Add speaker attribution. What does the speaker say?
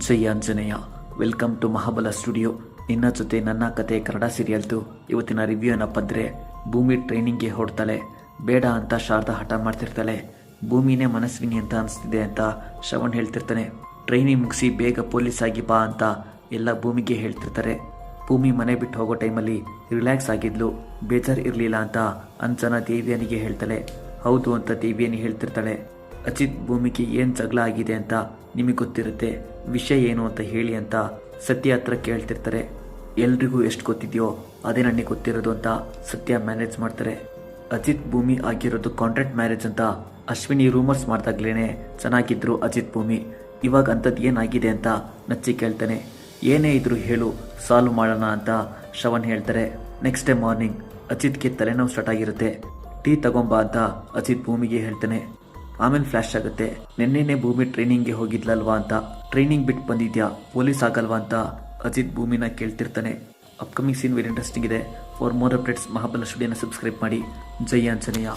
Speaker 1: Jai Anjaneya. Welcome to Mahabala studio. ನಿನ್ನ ಜೊತೆ ನನ್ನ ಕತೆ ಕನ್ನಡ ಸೀರಿಯಲ್ದು ಇವತ್ತಿನ ರಿವ್ಯೂ ಏನಪ್ಪ ಅಂದರೆ, ಭೂಮಿ ಟ್ರೈನಿಂಗ್ಗೆ ಹೊಡ್ತಾಳೆ. ಬೇಡ ಅಂತ ಶಾರದಾ ಹಠ ಮಾಡ್ತಿರ್ತಾಳೆ. ಭೂಮಿನೇ ಮನಸ್ವಿನಿ ಅಂತ ಅನಿಸ್ತಿದೆ ಅಂತ ಶ್ರವಣ್ ಹೇಳ್ತಿರ್ತಾನೆ. ಟ್ರೈನಿಂಗ್ ಮುಗಿಸಿ ಬೇಗ ಪೊಲೀಸ್ ಆಗಿ ಬಾ ಅಂತ ಎಲ್ಲ ಭೂಮಿಗೆ ಹೇಳ್ತಿರ್ತಾರೆ. ಭೂಮಿ ಮನೆ ಬಿಟ್ಟು ಹೋಗೋ ಟೈಮಲ್ಲಿ ರಿಲ್ಯಾಕ್ಸ್ ಆಗಿದ್ಲು, ಬೇಜಾರು ಇರಲಿಲ್ಲ ಅಂತ ಅಂಜನಾ ದೇವಿಯನಿಗೆ ಹೇಳ್ತಾಳೆ. ಹೌದು ಅಂತ ದೇವಿಯನಿ ಹೇಳ್ತಿರ್ತಾಳೆ. ಅಜಿತ್ ಭೂಮಿಗೆ ಏನು ಜಗಳ ಆಗಿದೆ ಅಂತ ನಿಮಗೆ ಗೊತ್ತಿರುತ್ತೆ, ವಿಷಯ ಏನು ಅಂತ ಹೇಳಿ ಅಂತ ಸತ್ಯ ಹತ್ರ ಕೇಳ್ತಿರ್ತಾರೆ. ಎಲ್ರಿಗೂ ಎಷ್ಟು ಗೊತ್ತಿದೆಯೋ ಅದೇ ನನಗೆ ಗೊತ್ತಿರೋದು ಅಂತ ಸತ್ಯ ಮ್ಯಾನೇಜ್ ಮಾಡ್ತಾರೆ. ಅಜಿತ್ ಭೂಮಿ ಆಗಿರೋದು ಕಾಂಟ್ರಾಕ್ಟ್ ಮ್ಯಾರೇಜ್ ಅಂತ ಅಶ್ವಿನಿ ರೂಮರ್ಸ್ ಮಾಡ್ದಾಗ್ಲೇ ಚೆನ್ನಾಗಿದ್ರು ಅಜಿತ್ ಭೂಮಿ. ಇವಾಗ ಅಂಥದ್ದು ಏನಾಗಿದೆ ಅಂತ ನಚ್ಚಿ ಕೇಳ್ತಾನೆ. ಏನೇ ಇದ್ರು ಹೇಳು, ಸಾಲ್ವ್ ಮಾಡೋಣ ಅಂತ ಶ್ರವಣ್ ಹೇಳ್ತಾರೆ. ನೆಕ್ಸ್ಟ್ ಡೇ ಮಾರ್ನಿಂಗ್ ಅಜಿತ್ಗೆ ತಲೆನೋವು ಸ್ಟಾರ್ಟ್ ಆಗಿರುತ್ತೆ. ಟೀ ತಗೊಂಬಾ ಅಂತ ಅಜಿತ್ ಭೂಮಿಗೆ ಹೇಳ್ತಾನೆ. ಆಮೇಲೆ ಫ್ಲ್ಯಾಶ್ ಆಗುತ್ತೆ, ನಿನ್ನೆನೆ ಭೂಮಿ ಟ್ರೈನಿಂಗ್ಗೆ ಹೋಗಿದ್ಲಲ್ವಾ ಅಂತ. ಟ್ರೈನಿಂಗ್ ಬಿಟ್ಟು ಬಂದಿದ್ಯಾ, ಪೊಲೀಸ್ ಆಗಲ್ವಾ ಅಂತ ಅಜಿತ್ ಭೂಮಿನ ಕೇಳ್ತಿರ್ತಾನೆ. ಅಪ್ಕಮಿಂಗ್ ಸೀನ್ ವೆರಿ ಇಂಟ್ರೆಸ್ಟಿಂಗ್ ಇದೆ. ಫಾರ್ ಮೋರ್ ಅಪ್ಡೇಟ್ಸ್ ಮಹಾಬಲ ಸ್ಟುಡಿಯೋನ ಸಬ್ಸ್ಕ್ರೈಬ್ ಮಾಡಿ. ಜೈ ಆಂಜನೇಯ.